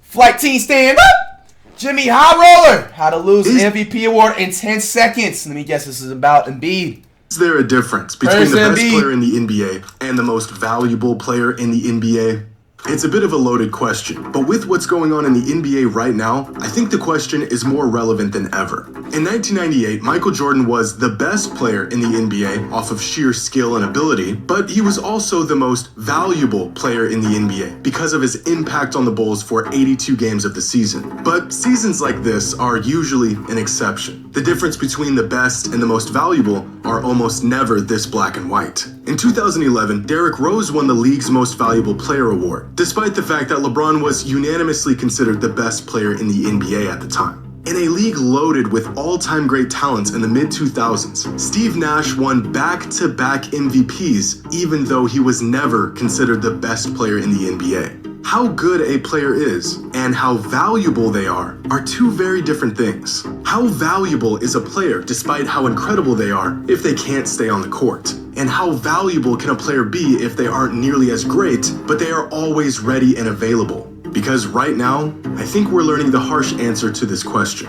Flight team stand up. Jimmy High Roller, how to lose an MVP award in 10 seconds. Let me guess, this is about Embiid. Is there a difference between the best player in the NBA and the most valuable player in the NBA? It's a bit of a loaded question, but with what's going on in the NBA right now, I think the question is more relevant than ever. In 1998, Michael Jordan was the best player in the NBA off of sheer skill and ability, but he was also the most valuable player in the NBA because of his impact on the Bulls for 82 games of the season. But seasons like this are usually an exception. The difference between the best and the most valuable are almost never this black and white. In 2011, Derrick Rose won the league's most valuable player award, despite the fact that LeBron was unanimously considered the best player in the NBA at the time. In a league loaded with all-time great talents in the mid-2000s, Steve Nash won back-to-back MVPs even though he was never considered the best player in the NBA. How good a player is and how valuable they are two very different things. How valuable is a player despite how incredible they are if they can't stay on the court? And how valuable can a player be if they aren't nearly as great, but they are always ready and available? Because right now, I think we're learning the harsh answer to this question.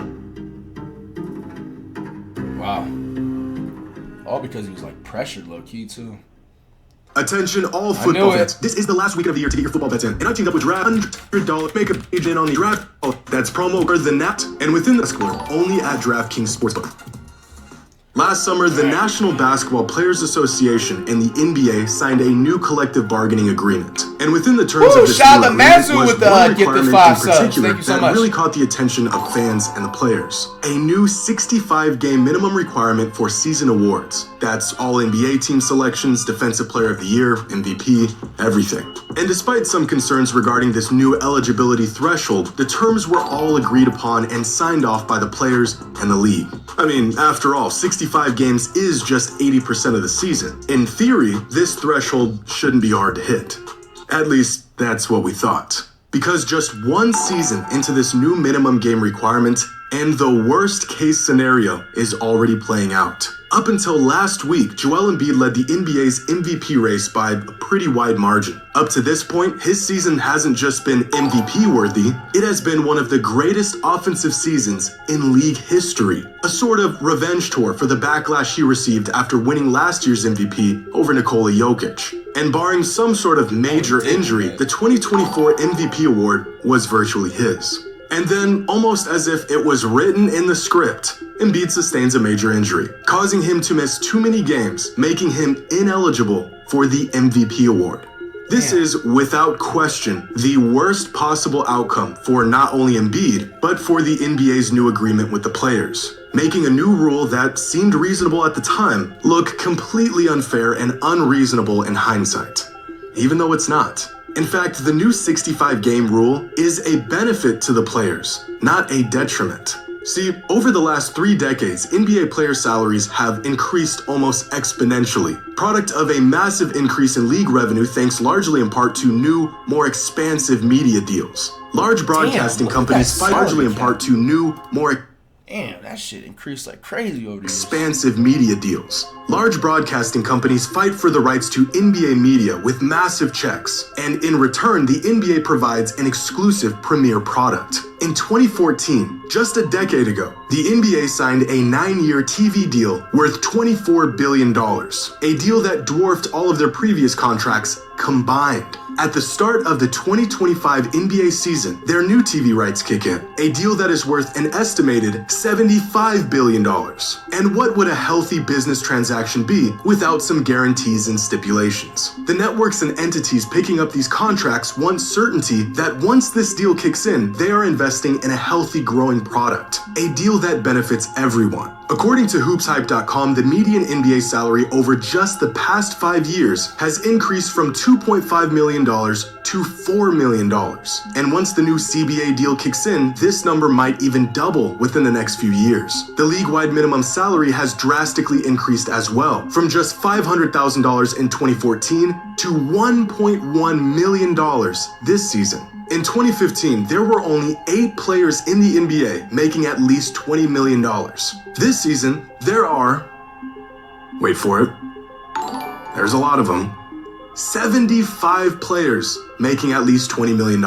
Wow. All because he was like pressured low-key too. Attention all football fans. This is the last weekend of the year to get your football bets in. And I teamed up with Draft $100. Make a page in on the draft. Oh, that's promo code the NAT. And within the score, only at DraftKings Sportsbook. Last summer, the National Basketball Players Association and the NBA signed a new collective bargaining agreement. And within the terms of this new agreement was one requirement in particular that really caught the attention of fans and the players. A new 65-game minimum requirement for season awards. That's all NBA team selections, Defensive Player of the Year, MVP, everything. And despite some concerns regarding this new eligibility threshold, the terms were all agreed upon and signed off by the players and the league. I mean, after all, 65 games is just 80% of the season. In theory, this threshold shouldn't be hard to hit. At least, that's what we thought. Because just one season into this new minimum game requirement, and the worst case scenario is already playing out. Up until last week, Joel Embiid led the NBA's MVP race by a pretty wide margin. Up to this point, his season hasn't just been MVP worthy, it has been one of the greatest offensive seasons in league history. A sort of revenge tour for the backlash he received after winning last year's MVP over Nikola Jokic. And barring some sort of major injury, the 2024 MVP award was virtually his. And then, almost as if it was written in the script, Embiid sustains a major injury, causing him to miss too many games, making him ineligible for the MVP award. This is, without question, the worst possible outcome for not only Embiid, but for the NBA's new agreement with the players, making a new rule that seemed reasonable at the time look completely unfair and unreasonable in hindsight, even though it's not. In fact, the new 65-game rule is a benefit to the players, not a detriment. See, over the last 3 decades, NBA player salaries have increased almost exponentially, product of a massive increase in league revenue thanks largely in part to new, more expansive media deals. Large broadcasting companies fight largely in part to new, more Damn, that shit increased like crazy over the years. Expansive media deals. Large broadcasting companies fight for the rights to NBA media with massive checks, and in return, the NBA provides an exclusive premier product. In 2014, just a decade ago, the NBA signed a 9-year TV deal worth $24 billion, a deal that dwarfed all of their previous contracts combined. At the start of the 2025 NBA season, their new TV rights kick in, a deal that is worth an estimated $75 billion. And what would a healthy business transaction be without some guarantees and stipulations? The networks and entities picking up these contracts want certainty that once this deal kicks in, they are investing in a healthy, growing product, a deal that benefits everyone. According to HoopsHype.com, the median NBA salary over just the past 5 years has increased from $2.5 million to $4 million. And once the new CBA deal kicks in, this number might even double within the next few years. The league-wide minimum salary has drastically increased as well, from just $500,000 in 2014 to $1.1 million this season. In 2015, there were only 8 players in the NBA making at least $20 million. This season, there are, wait for it, there's a lot of them, 75 players making at least $20 million.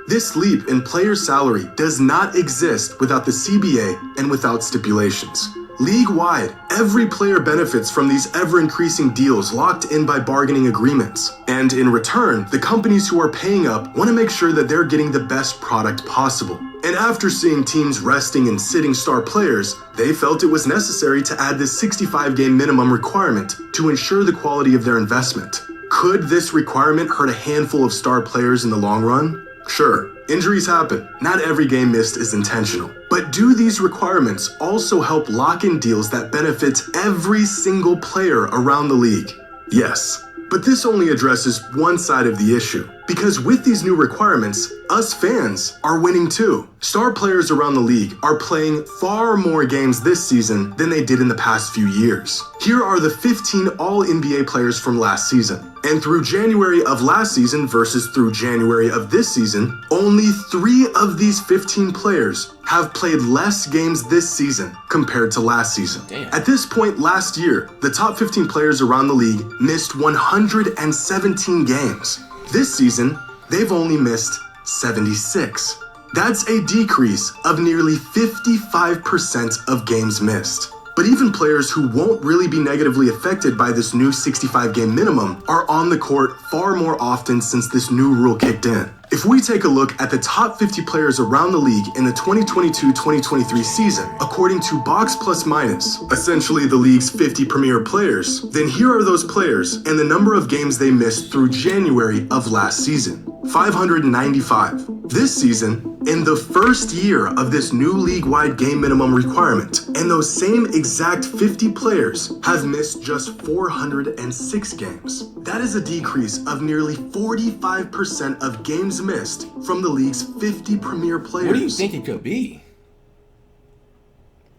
This leap in player salary does not exist without the CBA and without stipulations. League-wide, every player benefits from these ever-increasing deals locked in by bargaining agreements. And in return, the companies who are paying up want to make sure that they're getting the best product possible. And after seeing teams resting and sitting star players, they felt it was necessary to add this 65-game minimum requirement to ensure the quality of their investment. Could this requirement hurt a handful of star players in the long run? Sure, injuries happen. Not every game missed is intentional. But do these requirements also help lock in deals that benefit every single player around the league? Yes. But this only addresses one side of the issue. Because with these new requirements, us fans are winning too. Star players around the league are playing far more games this season than they did in the past few years. Here are the 15 All-NBA players from last season. And through January of last season versus through January of this season, only 3 of these 15 players have played less games this season compared to last season. Damn. At this point last year, the top 15 players around the league missed 117 games. This season, they've only missed 76. That's a decrease of nearly 55% of games missed. But even players who won't really be negatively affected by this new 65-game minimum are on the court far more often since this new rule kicked in. If we take a look at the top 50 players around the league in the 2022-2023 season, according to Box Plus Minus, essentially the league's 50 premier players, then here are those players and the number of games they missed through January of last season. 595. This season, in the first year of this new league-wide game minimum requirement, and those same exact 50 players have missed just 406 games. That is a decrease of nearly 45% of games missed from the league's 50 premier players. What do you think it could be?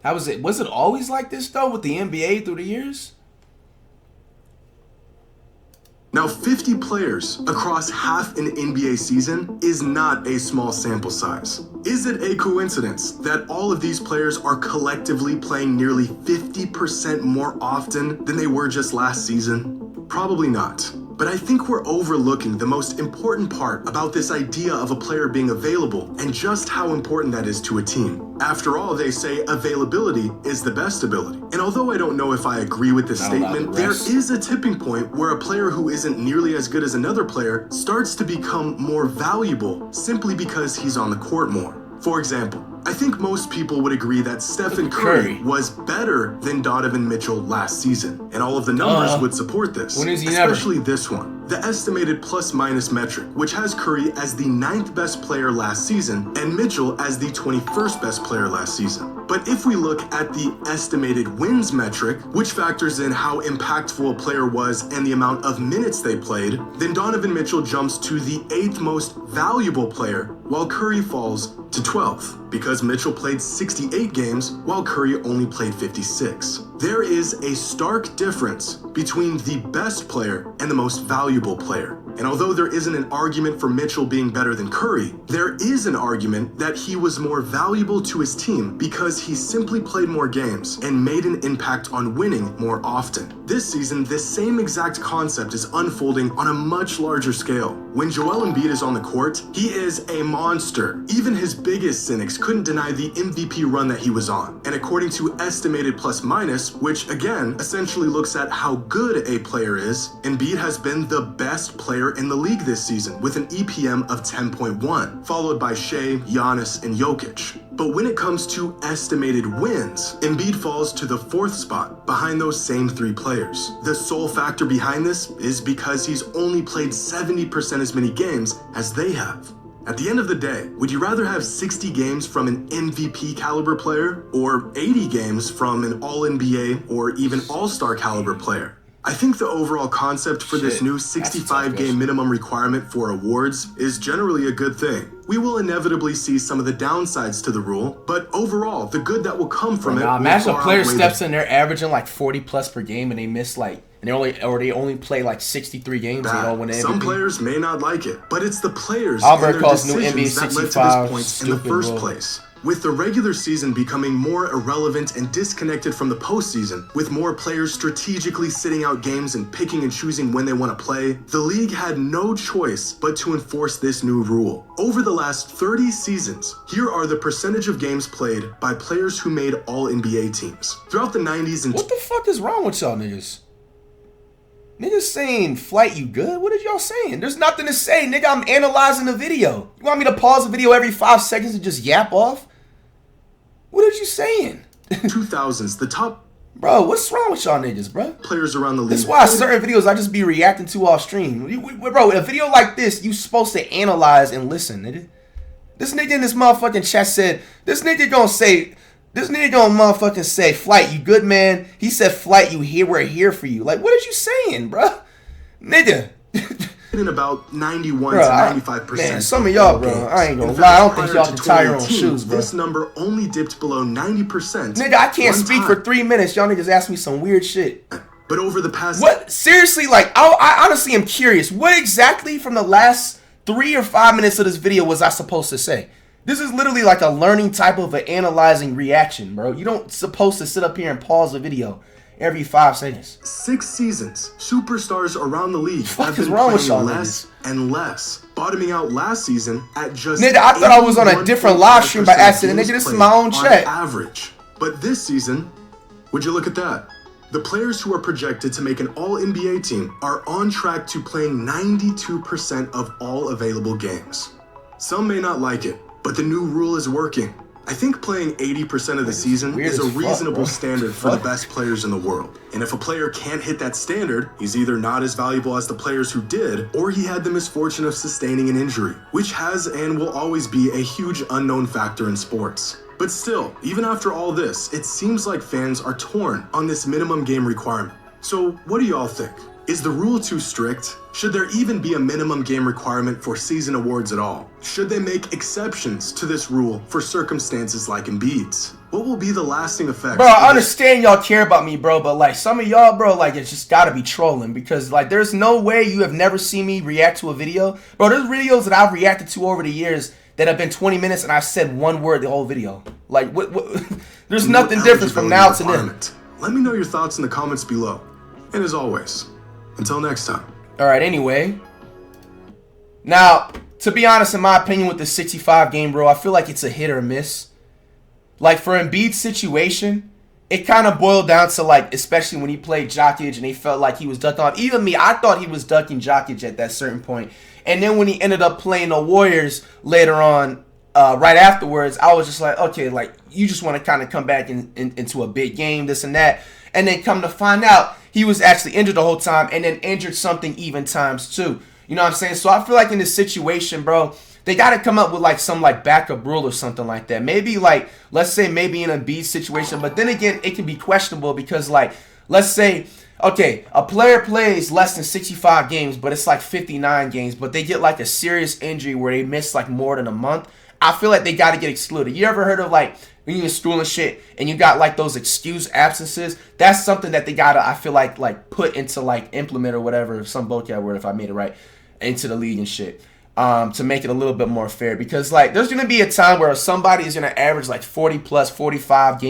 How was it? Was it always like this though with the NBA through the years? Now, 50 players across half an NBA season is not a small sample size. Is it a coincidence that all of these players are collectively playing nearly 50% more often than they were just last season? Probably not. But I think we're overlooking the most important part about this idea of a player being available and just how important that is to a team. After all, they say availability is the best ability. And although I don't know if I agree with this statement, there is a tipping point where a player who isn't nearly as good as another player starts to become more valuable simply because he's on the court more. For example, I think most people would agree that Stephen Curry was better than Donovan Mitchell last season, and all of the numbers would support this, especially this one. The estimated plus-minus metric, which has Curry as the 9th best player last season and Mitchell as the 21st best player last season. But if we look at the estimated wins metric, which factors in how impactful a player was and the amount of minutes they played, then Donovan Mitchell jumps to the 8th most valuable player, while Curry falls to 12th, because Mitchell played 68 games while Curry only played 56. There is a stark difference between the best player and the most valuable player. And although there isn't an argument for Mitchell being better than Curry, there is an argument that he was more valuable to his team because he simply played more games and made an impact on winning more often. This season, this same exact concept is unfolding on a much larger scale. When Joel Embiid is on the court, he is a monster. Even his biggest cynics couldn't deny the MVP run that he was on. And according to estimated plus-minus, which again essentially looks at how good a player is, Embiid has been the best player in the league this season with an EPM of 10.1, followed by Shea, Giannis, and Jokic. But when it comes to estimated wins, Embiid falls to the 4th spot behind those same 3 players. The sole factor behind this is because he's only played 70% as many games as they have. At the end of the day, would you rather have 60 games from an MVP caliber player or 80 games from an All-NBA or even All-Star caliber player? I think the overall concept for this new 65-game minimum requirement for awards is generally a good thing. We will inevitably see some of the downsides to the rule, but overall, the good that will come from it. Imagine a player steps in there averaging like 40 plus per game, and they miss like, and they only play like 63 games. And they don't win the MVP. Some players may not like it, but it's the players Albert and their calls new NBA decisions that led to this point in the first place. With the regular season becoming more irrelevant and disconnected from the postseason, with more players strategically sitting out games and picking and choosing when they want to play, the league had no choice but to enforce this new rule. Over the last 30 seasons, here are the percentage of games played by players who made All-NBA teams. Throughout the 90s and... What the fuck is wrong with y'all niggas? Niggas saying, Flight, you good? What are y'all saying? There's nothing to say, nigga. I'm analyzing the video. You want me to pause the video every 5 seconds and just yap off? What are you saying? 2000s, the top... Bro, what's wrong with y'all niggas, bro? Players around the league. That's why certain videos I just be reacting to off stream. Bro, a video like this, you supposed to analyze and listen, nigga. This nigga in this motherfucking chat said, this nigga gonna motherfucking say, Flight, you good, man? He said, Flight, we're here for you. Like, what are you saying, bro? Nigga. In about 91 to 95%. Man, some of y'all, bro, I ain't gonna lie. I don't think y'all can tie your own shoes, bro. This number only dipped below 90%. Nigga, I can't speak for 3 minutes. Y'all niggas ask me some weird shit. But over the past... What? Seriously, like, I honestly am curious. What exactly from the last 3 or 5 minutes of this video was I supposed to say? This is literally like a learning type of an analyzing reaction, bro. You don't supposed to sit up here and pause the video every 5 seconds. 6 seasons, superstars around the league have been wrong with playing less and less, bottoming out last season at just... Nigga, I thought I was on a different live stream by accident. Nigga, this is my own chat. Average. But this season, would you look at that? The players who are projected to make an All-NBA team are on track to playing 92% of all available games. Some may not like it, but the new rule is working. I think playing 80% of the season is a reasonable standard for the best players in the world. And if a player can't hit that standard, he's either not as valuable as the players who did, or he had the misfortune of sustaining an injury, which has and will always be a huge unknown factor in sports. But still, even after all this, it seems like fans are torn on this minimum game requirement. So what do y'all think? Is the rule too strict? Should there even be a minimum game requirement for season awards at all? Should they make exceptions to this rule for circumstances like Embiid's? What will be the lasting effects? Bro, I understand y'all care about me, bro, but like some of y'all, bro, like it's just gotta be trolling because like there's no way you have never seen me react to a video. Bro, there's videos that I've reacted to over the years that have been 20 minutes and I've said one word the whole video. Like, what there's nothing different from now to then. Let me know your thoughts in the comments below. And as always, until next time. All right, anyway. Now, to be honest, in my opinion, with the 65 game, bro, I feel like it's a hit or miss. Like, for Embiid's situation, it kind of boiled down to, like, especially when he played Jokic and he felt like he was ducked off. Even me, I thought he was ducking Jokic at that certain point. And then when he ended up playing the Warriors later on, right afterwards, I was just like, okay, like, you just want to kind of come back into a big game, this and that. And then come to find out, he was actually injured the whole time and then injured something even times two. You know what I'm saying? So I feel like in this situation, bro, they got to come up with like some like backup rule or something like that. Maybe like, let's say maybe in a Embiid situation. But then again, it can be questionable because like, let's say, okay, a player plays less than 65 games, but it's like 59 games. But they get like a serious injury where they miss like more than a month. I feel like they got to get excluded. You ever heard of like when you're in school and shit and you got like those excuse absences? That's something that they got to, I feel like put into like implement or whatever, some vocab word if I made it right, into the league and shit. To make it a little bit more fair, because like there's gonna be a time where somebody is gonna average like 40 plus 45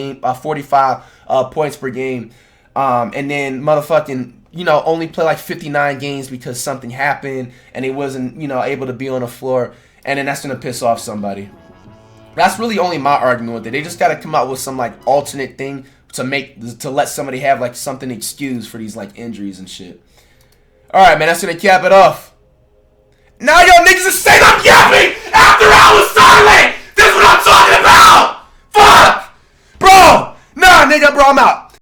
points per game, and then motherfucking only play like 59 games because something happened and he wasn't able to be on the floor, and then that's gonna piss off somebody. That's really only my argument with it. They just gotta come out with some like alternate thing to let somebody have like something excused for these like injuries and shit. All right, man, that's gonna cap it off. Now y'all niggas are saying I'm yapping after I was silent! This is what I'm talking about! Fuck! Bro! Nah, nigga, bro, I'm out.